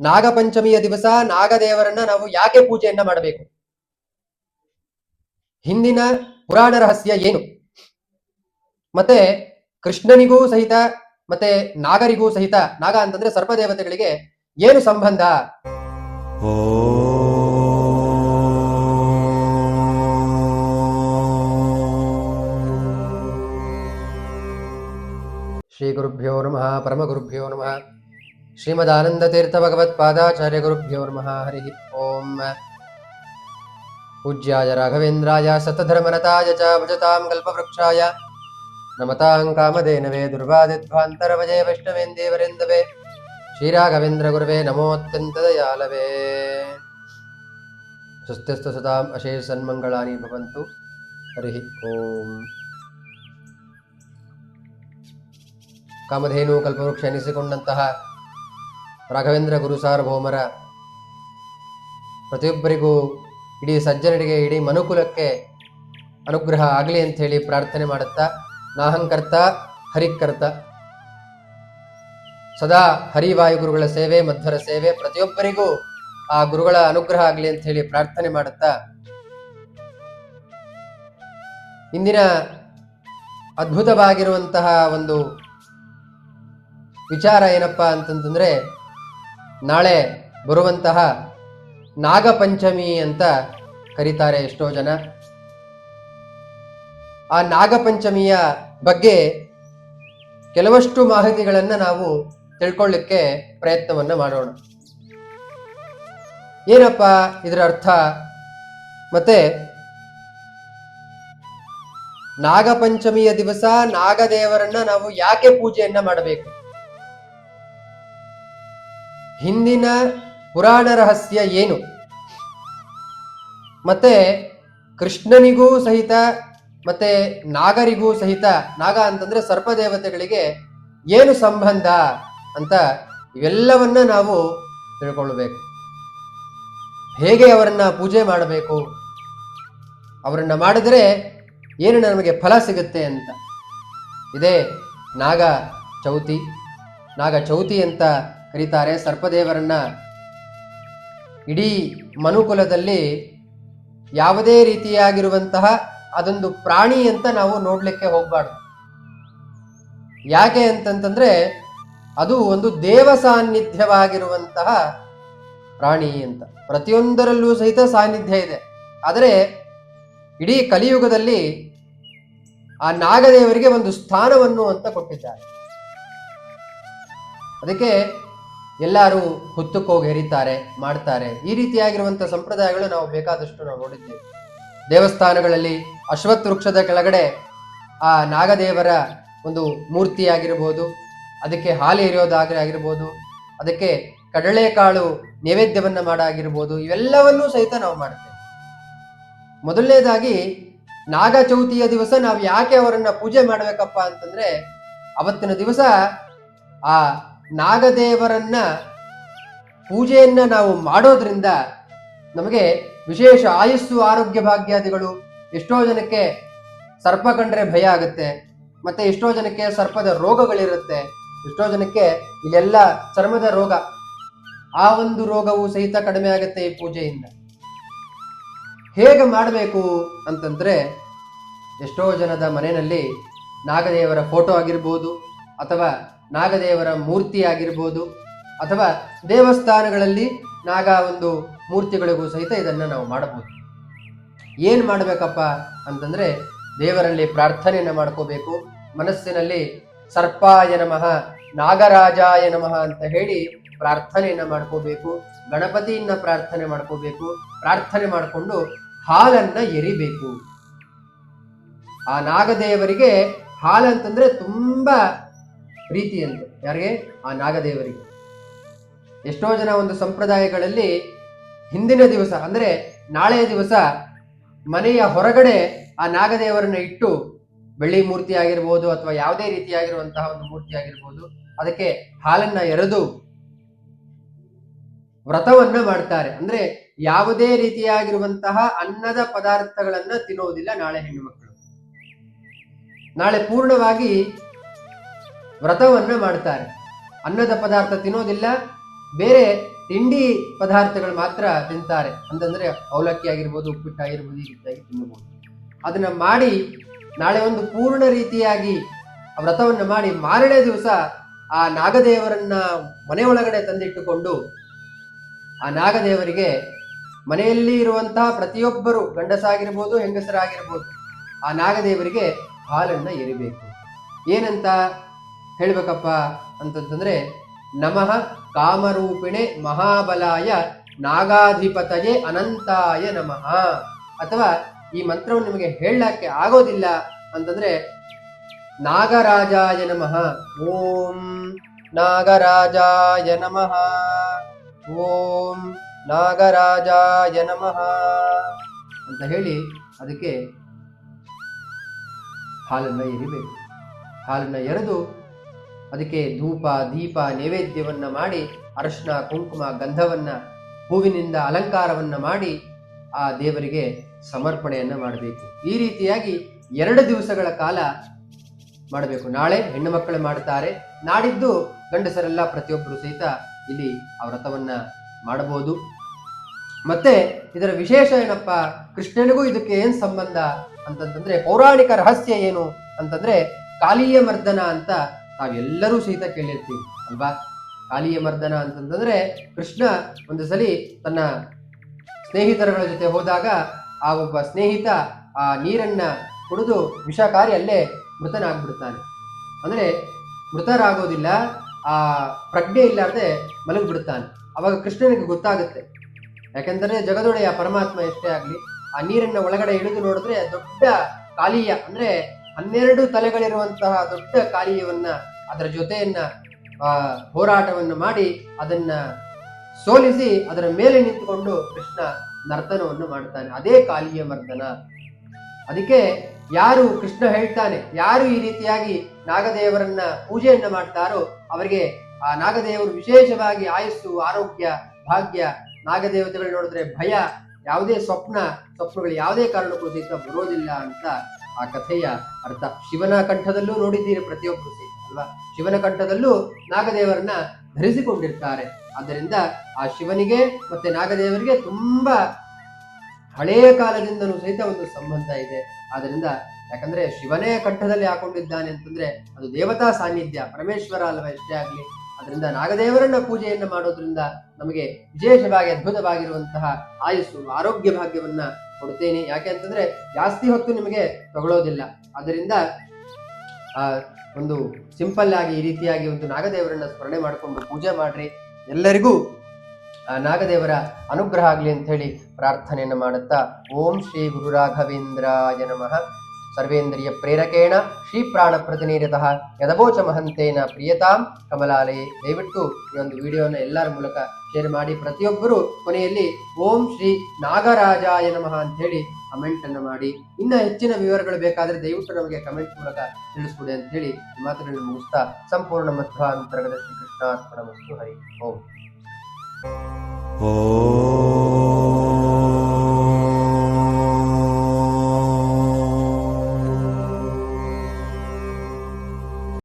ನಾಗಪಂಚಮಿಯ ದಿವಸ ನಾಗದೇವರನ್ನ ನಾವು ಯಾಕೆ ಪೂಜೆಯನ್ನ ಮಾಡಬೇಕು, ಹಿಂದಿನ ಪುರಾಣ ರಹಸ್ಯ ಏನು, ಮತ್ತೆ ಕೃಷ್ಣನಿಗೂ ಸಹಿತ ಮತ್ತೆ ನಾಗರಿಗೂ ಸಹಿತ, ನಾಗ ಅಂತಂದ್ರೆ ಸರ್ಪದೇವತೆಗಳಿಗೆ ಏನು ಸಂಬಂಧ? ಶ್ರೀ ಗುರುಭ್ಯೋ ನಮಃ, ಪರಮ ಗುರುಭ್ಯೋ ನಮಃ. ಶ್ರೀಮದಾನಂದತೀರ್ಥ ಭಗವತ್ಪಾದಾಚಾರ್ಯ ಗುರುಭ್ಯೋ ನಮಃ. ಹರಿ ಓಂ. ಪೂಜ್ಯಾಯ ರಾಘವೇಂದ್ರಾಯ ಸತಧರ್ಮರತಾಯ ಚ ಭಜತಾಂ ಕಲ್ಪವೃಕ್ಷಾಯ ನಮತಾಂ ಕಾಮಧೇನವೇ ದುರ್ವಾದಿಧ್ವಾಂತರವಜೇ ವೈಷ್ಣವೇಂದೇವರೇಂದವೇ ಶ್ರೀರಾಘವೇಂದ್ರ ಗುರುವೇ ನಮೋತ್ಯಂತ ದಯಾಲವೇ. ಸ್ವಸ್ತಿಸ್ತು ಸದಾಂ ಅಶೇಷ ಸನ್ಮಂಗಳಾನಿ ಭವಂತು. ಹರಿ ಓಂ. ಕಾಮಧೇನು ಕಲ್ಪವೃಕ್ಷ ಎನಿಸಿಕೊಂಡಂತಹ ರಾಘವೇಂದ್ರ ಗುರು ಸಾರ್ವಭೌಮರ ಪ್ರತಿಯೊಬ್ಬರಿಗೂ, ಇಡೀ ಸಜ್ಜನರಿಗೆ, ಇಡೀ ಮನುಕುಲಕ್ಕೆ ಅನುಗ್ರಹ ಆಗಲಿ ಅಂತ ಹೇಳಿ ಪ್ರಾರ್ಥನೆ ಮಾಡುತ್ತಾ, ನಾಹಂಕರ್ತ ಹರಿಕರ್ತ, ಸದಾ ಹರಿವಾಯು ಗುರುಗಳ ಸೇವೆ, ಮಧ್ವರ ಸೇವೆ, ಪ್ರತಿಯೊಬ್ಬರಿಗೂ ಆ ಗುರುಗಳ ಅನುಗ್ರಹ ಆಗಲಿ ಅಂತ ಹೇಳಿ ಪ್ರಾರ್ಥನೆ ಮಾಡುತ್ತಾ, ಇಂದಿನ ಅದ್ಭುತವಾಗಿರುವಂತಹ ಒಂದು ವಿಚಾರ ಏನಪ್ಪಾ ಅಂತಂತಂದ್ರೆ, ನಾಳೆ ಬರುವಂತಹ ನಾಗಪಂಚಮಿ ಅಂತ ಕರೀತಾರೆ ಎಷ್ಟೋ ಜನ. ಆ ನಾಗಪಂಚಮಿಯ ಬಗ್ಗೆ ಕೆಲವಷ್ಟು ಮಾಹಿತಿಗಳನ್ನ ನಾವು ತಿಳ್ಕೊಳ್ಳಿಕ್ಕೆ ಪ್ರಯತ್ನವನ್ನ ಮಾಡೋಣ. ಏನಪ್ಪಾ ಇದರ ಅರ್ಥ, ಮತ್ತೆ ನಾಗಪಂಚಮಿಯ ದಿವಸ ನಾಗದೇವರನ್ನ ನಾವು ಯಾಕೆ ಪೂಜೆಯನ್ನ ಮಾಡಬೇಕು, ಹಿಂದಿನ ಪುರಾಣ ರಹಸ್ಯ ಏನು, ಮತ್ತೆ ಕೃಷ್ಣನಿಗೂ ಸಹಿತ ಮತ್ತೆ ನಾಗರಿಗೂ ಸಹಿತ, ನಾಗ ಅಂತಂದ್ರೆ ಸರ್ಪದೇವತೆಗಳಿಗೆ ಏನು ಸಂಬಂಧ ಅಂತ ಇವೆಲ್ಲವನ್ನ ನಾವು ತಿಳ್ಕೊಳ್ಬೇಕು. ಹೇಗೆ ಅವರನ್ನ ಪೂಜೆ ಮಾಡಬೇಕು, ಅವರನ್ನ ಮಾಡಿದ್ರೆ ಏನು ನಮಗೆ ಫಲ ಸಿಗುತ್ತೆ ಅಂತ. ಇದೇ ನಾಗ ಚೌತಿ. ನಾಗ ಚೌತಿ ಅಂತ ಕರೀತಾರೆ ಸರ್ಪದೇವರನ್ನ. ಇಡೀ ಮನುಕುಲದಲ್ಲಿ ಯಾವುದೇ ರೀತಿಯಾಗಿರುವಂತಹ ಅದೊಂದು ಪ್ರಾಣಿ ಅಂತ ನಾವು ನೋಡ್ಲಿಕ್ಕೆ ಹೋಗ್ಬಾರ್ದು. ಯಾಕೆ ಅಂತಂತಂದ್ರೆ ಅದು ಒಂದು ದೇವ ಸಾನ್ನಿಧ್ಯವಾಗಿರುವಂತಹ ಪ್ರಾಣಿ ಅಂತ. ಪ್ರತಿಯೊಂದರಲ್ಲೂ ಸಹಿತ ಸಾನ್ನಿಧ್ಯ ಇದೆ. ಆದರೆ ಇಡೀ ಕಲಿಯುಗದಲ್ಲಿ ಆ ನಾಗದೇವರಿಗೆ ಒಂದು ಸ್ಥಾನವನ್ನು ಅಂತ ಕೊಟ್ಟಿದ್ದಾರೆ. ಅದಕ್ಕೆ ಎಲ್ಲರೂ ಹುತ್ತಕ್ಕೋಗಿ ಹೆರಿತಾರೆ, ಮಾಡ್ತಾರೆ. ಈ ರೀತಿಯಾಗಿರುವಂಥ ಸಂಪ್ರದಾಯಗಳು ನಾವು ಬೇಕಾದಷ್ಟು ನಾವು ನೋಡಿದ್ದೇವೆ. ದೇವಸ್ಥಾನಗಳಲ್ಲಿ ಅಶ್ವತ್ಥ ವೃಕ್ಷದ ಕೆಳಗಡೆ ಆ ನಾಗದೇವರ ಒಂದು ಮೂರ್ತಿ ಆಗಿರ್ಬೋದು, ಅದಕ್ಕೆ ಹಾಲು ಎರೆಯೋದಾಗಿರ್ಬೋದು, ಅದಕ್ಕೆ ಕಡಲೆಕಾಳು ನೈವೇದ್ಯವನ್ನ ಮಾಡಾಗಿರ್ಬೋದು, ಇವೆಲ್ಲವನ್ನೂ ಸಹಿತ ನಾವು ಮಾಡ್ತೇವೆ. ಮೊದಲನೇದಾಗಿ ನಾಗ ಚೌತಿಯ ದಿವಸ ನಾವು ಯಾಕೆ ಅವರನ್ನ ಪೂಜೆ ಮಾಡಬೇಕಪ್ಪ ಅಂತಂದ್ರೆ, ಅವತ್ತಿನ ದಿವಸ ಆ ನಾಗದೇವರನ್ನ ಪೂಜೆಯನ್ನ ನಾವು ಮಾಡೋದ್ರಿಂದ ನಮಗೆ ವಿಶೇಷ ಆಯುಸ್ಸು, ಆರೋಗ್ಯ ಭಾಗ್ಯಾದಿಗಳು. ಎಷ್ಟೋ ಜನಕ್ಕೆ ಸರ್ಪ ಕಂಡ್ರೆ ಭಯ ಆಗುತ್ತೆ, ಮತ್ತೆ ಎಷ್ಟೋ ಜನಕ್ಕೆ ಸರ್ಪದ ರೋಗಗಳಿರುತ್ತೆ, ಎಷ್ಟೋ ಜನಕ್ಕೆ ಇಲ್ಲೆಲ್ಲ ಚರ್ಮದ ರೋಗ, ಆ ಒಂದು ರೋಗವು ಸಹಿತ ಕಡಿಮೆ ಆಗುತ್ತೆ ಈ ಪೂಜೆಯಿಂದ. ಹೇಗೆ ಮಾಡಬೇಕು ಅಂತಂದ್ರೆ, ಎಷ್ಟೋ ಜನದ ಮನೆಯಲ್ಲಿ ನಾಗದೇವರ ಫೋಟೋ ಆಗಿರ್ಬೋದು, ಅಥವಾ ನಾಗದೇವರ ಮೂರ್ತಿ ಆಗಿರ್ಬೋದು, ಅಥವಾ ದೇವಸ್ಥಾನಗಳಲ್ಲಿ ನಾಗ ಒಂದು ಮೂರ್ತಿಗಳಿಗೂ ಸಹಿತ ಇದನ್ನ ನಾವು ಮಾಡಬಹುದು. ಏನ್ ಮಾಡಬೇಕಪ್ಪ ಅಂತಂದ್ರೆ, ದೇವರಲ್ಲಿ ಪ್ರಾರ್ಥನೆಯನ್ನ ಮಾಡ್ಕೋಬೇಕು. ಮನಸ್ಸಿನಲ್ಲಿ ಸರ್ಪಾಯ ನಮಃ, ನಾಗರಾಜಾಯ ನಮಃ ಅಂತ ಹೇಳಿ ಪ್ರಾರ್ಥನೆಯನ್ನ ಮಾಡ್ಕೋಬೇಕು. ಗಣಪತಿಯನ್ನ ಪ್ರಾರ್ಥನೆ ಮಾಡ್ಕೋಬೇಕು. ಪ್ರಾರ್ಥನೆ ಮಾಡಿಕೊಂಡು ಹಾಲನ್ನ ಎರಿಬೇಕು. ಆ ನಾಗದೇವರಿಗೆ ಹಾಲಂತಂದ್ರೆ ತುಂಬಾ ಪ್ರೀತಿ ಅಂತೆ. ಯಾರಿಗೆ? ಆ ನಾಗದೇವರಿಗೆ. ಎಷ್ಟೋ ಜನ ಒಂದು ಸಂಪ್ರದಾಯಗಳಲ್ಲಿ ಹಿಂದಿನ ದಿವಸ ಅಂದ್ರೆ ನಾಳೆಯ ದಿವಸ ಮನೆಯ ಹೊರಗಡೆ ಆ ನಾಗದೇವರನ್ನ ಇಟ್ಟು, ಬೆಳ್ಳಿ ಮೂರ್ತಿ ಆಗಿರ್ಬೋದು ಅಥವಾ ಯಾವುದೇ ರೀತಿಯಾಗಿರುವಂತಹ ಒಂದು ಮೂರ್ತಿ ಆಗಿರ್ಬೋದು, ಅದಕ್ಕೆ ಹಾಲನ್ನ ಎರೆದು ವ್ರತವನ್ನ ಮಾಡ್ತಾರೆ. ಅಂದ್ರೆ ಯಾವುದೇ ರೀತಿಯಾಗಿರುವಂತಹ ಅನ್ನದ ಪದಾರ್ಥಗಳನ್ನ ತಿನ್ನೋದಿಲ್ಲ ನಾಳೆ ಹೆಣ್ಣು ಮಕ್ಕಳು. ನಾಳೆ ಪೂರ್ಣವಾಗಿ ವ್ರತವನ್ನ ಮಾಡ್ತಾರೆ. ಅನ್ನದ ಪದಾರ್ಥ ತಿನ್ನೋದಿಲ್ಲ, ಬೇರೆ ತಿಂಡಿ ಪದಾರ್ಥಗಳು ಮಾತ್ರ ತಿಂತಾರೆ. ಅಂತಂದ್ರೆ ಅವಲಕ್ಕಿ ಆಗಿರ್ಬೋದು, ಉಪ್ಪಿಟ್ಟಾಗಿರ್ಬೋದು, ಈ ರೀತಿಯಾಗಿ ತಿನ್ನಬಹುದು. ಅದನ್ನ ಮಾಡಿ ನಾಳೆ ಒಂದು ಪೂರ್ಣ ರೀತಿಯಾಗಿ ವ್ರತವನ್ನ ಮಾಡಿ ಮಾರನೇ ದಿವಸ ಆ ನಾಗದೇವರನ್ನ ಮನೆ ಒಳಗಡೆ ತಂದಿಟ್ಟುಕೊಂಡು ಆ ನಾಗದೇವರಿಗೆ ಮನೆಯಲ್ಲಿ ಇರುವಂತಹ ಪ್ರತಿಯೊಬ್ಬರು ಗಂಡಸಾಗಿರ್ಬೋದು ಹೆಂಗಸರಾಗಿರ್ಬೋದು ಆ ನಾಗದೇವರಿಗೆ ಹಾಲನ್ನ ಎರಿಬೇಕು. ಏನಂತ ಹೇಳ್ಬೇಕಪ್ಪ ಅಂತಂದ್ರೆ, ನಮಃ ಕಾಮರೂಪಿಣೆ ಮಹಾಬಲಾಯ ನಾಗಾಧಿಪತಯೇ ಅನಂತಾಯ ನಮಃ. ಅಥವಾ ಈ ಮಂತ್ರವನ್ನು ನಿಮಗೆ ಹೇಳಕ್ಕೆ ಆಗೋದಿಲ್ಲ ಅಂತಂದ್ರೆ ನಾಗರಾಜಾಯ ನಮಃ, ಓಂ ನಾಗರಾಜಾಯ ನಮಃ, ಓಂ ನಾಗರಾಜಾಯ ನಮಃ ಅಂತ ಹೇಳಿ ಅದಕ್ಕೆ ಹಾಲನ್ನ ಎರಿಬೇಕು. ಹಾಲನ್ನ ಎರೆದು ಅದಕ್ಕೆ ಧೂಪ ದೀಪ ನೈವೇದ್ಯವನ್ನ ಮಾಡಿ ಅರಶಿನ ಕುಂಕುಮ ಗಂಧವನ್ನ ಹೂವಿನಿಂದ ಅಲಂಕಾರವನ್ನ ಮಾಡಿ ಆ ದೇವರಿಗೆ ಸಮರ್ಪಣೆಯನ್ನ ಮಾಡಬೇಕು. ಈ ರೀತಿಯಾಗಿ 2 ದಿವಸಗಳ ಕಾಲ ಮಾಡಬೇಕು. ನಾಳೆ ಹೆಣ್ಣು ಮಕ್ಕಳು ಮಾಡ್ತಾರೆ, ನಾಡಿದ್ದು ಗಂಡಸರೆಲ್ಲ ಪ್ರತಿಯೊಬ್ಬರು ಸಹಿತ ಇಲ್ಲಿ ಆ ವ್ರತವನ್ನ ಮಾಡಬಹುದು. ಮತ್ತೆ ಇದರ ವಿಶೇಷ ಏನಪ್ಪ, ಕೃಷ್ಣನಿಗೂ ಇದಕ್ಕೆ ಏನ್ ಸಂಬಂಧ ಅಂತಂತಂದ್ರೆ, ಪೌರಾಣಿಕ ರಹಸ್ಯ ಏನು ಅಂತಂದ್ರೆ, ಕಾಲಿಯ ಮರ್ದನ ಅಂತ ತಾವೆಲ್ಲರೂ ಸಹಿತ ಕೇಳಿರ್ತೀವಿ ಅಲ್ವಾ. ಕಾಲಿಯ ಮರ್ದನ ಅಂತಂತಂದ್ರೆ, ಕೃಷ್ಣ ಒಂದು ಸಲಿ ತನ್ನ ಸ್ನೇಹಿತರುಗಳ ಜೊತೆ ಹೋದಾಗ ಆ ಒಬ್ಬ ಸ್ನೇಹಿತ ಆ ನೀರನ್ನ ಕುಡಿದು ವಿಷಕಾರಿ ಅಲ್ಲೇ ಮೃತನಾಗ್ಬಿಡ್ತಾನೆ. ಅಂದ್ರೆ ಮೃತರಾಗೋದಿಲ್ಲ, ಆ ಪ್ರಜ್ಞೆ ಇಲ್ಲಾರ್ದೆ ಮಲಗಿಬಿಡ್ತಾನೆ. ಅವಾಗ ಕೃಷ್ಣನಿಗೆ ಗೊತ್ತಾಗುತ್ತೆ. ಯಾಕೆಂದ್ರೆ ಜಗದೊಡೆಯ ಪರಮಾತ್ಮ ಎಷ್ಟೇ ಆಗ್ಲಿ ಆ ನೀರನ್ನ ಒಳಗಡೆ ಇಳಿದು ನೋಡಿದ್ರೆ ದೊಡ್ಡ ಕಾಲಿಯ ಅಂದ್ರೆ 12 ತಲೆಗಳಿರುವಂತಹ ದೊಡ್ಡ ಕಾಲಿಯವನ್ನ ಅದರ ಜೊತೆಯನ್ನ ಹೋರಾಟವನ್ನು ಮಾಡಿ ಅದನ್ನ ಸೋಲಿಸಿ ಅದರ ಮೇಲೆ ನಿಂತುಕೊಂಡು ಕೃಷ್ಣ ನರ್ತನವನ್ನು ಮಾಡ್ತಾನೆ. ಅದೇ ಕಾಲಿಯ ಮರ್ದನ. ಅದಕ್ಕೆ ಯಾರು ಕೃಷ್ಣ ಹೇಳ್ತಾನೆ, ಯಾರು ಈ ರೀತಿಯಾಗಿ ನಾಗದೇವರನ್ನ ಪೂಜೆಯನ್ನ ಮಾಡ್ತಾರೋ ಅವರಿಗೆ ಆ ನಾಗದೇವರು ವಿಶೇಷವಾಗಿ ಆಯಸ್ಸು, ಆರೋಗ್ಯ, ಭಾಗ್ಯ, ನಾಗದೇವತೆಗಳು ನೋಡಿದ್ರೆ ಭಯ, ಯಾವುದೇ ಸ್ವಪ್ನಗಳು ಯಾವುದೇ ಕಾರಣಕ್ಕೂ ಸಹಿತ ಬರೋದಿಲ್ಲ ಅಂತ ಆ ಕಥೆಯ ಅರ್ಥ. ಶಿವನ ಕಂಠದಲ್ಲೂ ನೋಡಿದ್ದೀರಿ ಪ್ರತಿಯೊಬ್ಬರು ಸಹಿತ ಅಲ್ವಾ. ಶಿವನ ಕಂಠದಲ್ಲೂ ನಾಗದೇವರನ್ನ ಧರಿಸಿಕೊಂಡಿರ್ತಾರೆ. ಆದ್ದರಿಂದ ಆ ಶಿವನಿಗೆ ಮತ್ತೆ ನಾಗದೇವರಿಗೆ ತುಂಬಾ ಹಳೆಯ ಕಾಲದಿಂದಲೂ ಸಹಿತ ಒಂದು ಸಂಬಂಧ ಇದೆ. ಆದ್ರಿಂದ ಯಾಕಂದ್ರೆ ಶಿವನೇ ಕಂಠದಲ್ಲಿ ಹಾಕೊಂಡಿದ್ದಾನೆ ಅಂತಂದ್ರೆ ಅದು ದೇವತಾ ಸಾನ್ನಿಧ್ಯ, ಪರಮೇಶ್ವರ ಅಲ್ವಾ ಎಷ್ಟೇ ಆಗ್ಲಿ. ಅದರಿಂದ ನಾಗದೇವರನ್ನ ಪೂಜೆಯನ್ನ ಮಾಡೋದ್ರಿಂದ ನಮಗೆ ವಿಶೇಷವಾಗಿ ಅದ್ಭುತವಾಗಿರುವಂತಹ ಆಯುಸ್ಸು, ಆರೋಗ್ಯ ಭಾಗ್ಯವನ್ನ ಕೊಡ್ತೇನೆ. ಯಾಕೆ ಅಂತಂದ್ರೆ ಜಾಸ್ತಿ ಹೊತ್ತು ನಿಮಗೆ ತಗೊಳ್ಳೋದಿಲ್ಲ. ಅದರಿಂದ ಒಂದು ಸಿಂಪಲ್ ಆಗಿ ಈ ರೀತಿಯಾಗಿ ಒಂದು ನಾಗದೇವರನ್ನ ಸ್ಮರಣೆ ಮಾಡಿಕೊಂಡು ಪೂಜೆ ಮಾಡ್ರಿ. ಎಲ್ಲರಿಗೂ ನಾಗದೇವರ ಅನುಗ್ರಹ ಆಗ್ಲಿ ಅಂತ ಹೇಳಿ ಪ್ರಾರ್ಥನೆಯನ್ನು ಮಾಡುತ್ತಾ, ಓಂ ಶ್ರೀ ಗುರು ರಾಘವೇಂದ್ರಾಯ ನಮಃ. ಸರ್ವೇಂದ್ರಿಯ ಪ್ರೇರಕೇಣ ಶ್ರೀ ಪ್ರಾಣ ಪ್ರತಿನಿರತಃ ಯದಬೋಚ ಮಹಂತೇನ ಪ್ರಿಯತಾಂ ಕಮಲಾಲಯೇ. ದಯವಿಟ್ಟು ಈ ಒಂದು ವಿಡಿಯೋನ ಎಲ್ಲರ ಮೂಲಕ ಶೇರ್ ಮಾಡಿ. ಪ್ರತಿಯೊಬ್ಬರು ಕೊನೆಯಲ್ಲಿ ಓಂ ಶ್ರೀ ನಾಗರಾಜಾಯ ನಮಃ ಅಂತ ಹೇಳಿ ಕಮೆಂಟ್ ಅನ್ನು ಮಾಡಿ. ಇನ್ನ ಹೆಚ್ಚಿನ ವಿವರಗಳು ಬೇಕಾದ್ರೆ ದಯವಿಟ್ಟು ನಮಗೆ ಕಮೆಂಟ್ ಮೂಲಕ ತಿಳಿಸ್ಕೊಡಿ ಅಂತ ಹೇಳಿ ಮಾತುಗಳನ್ನು ಮುಗಿಸ್ತಾ ಸಂಪೂರ್ಣ ಮಧ್ವಾಂತರ್ಗತ ಶ್ರೀ ಕೃಷ್ಣಾರ್ಪಣಮಸ್ತು. ಹರಿ ಓಂ.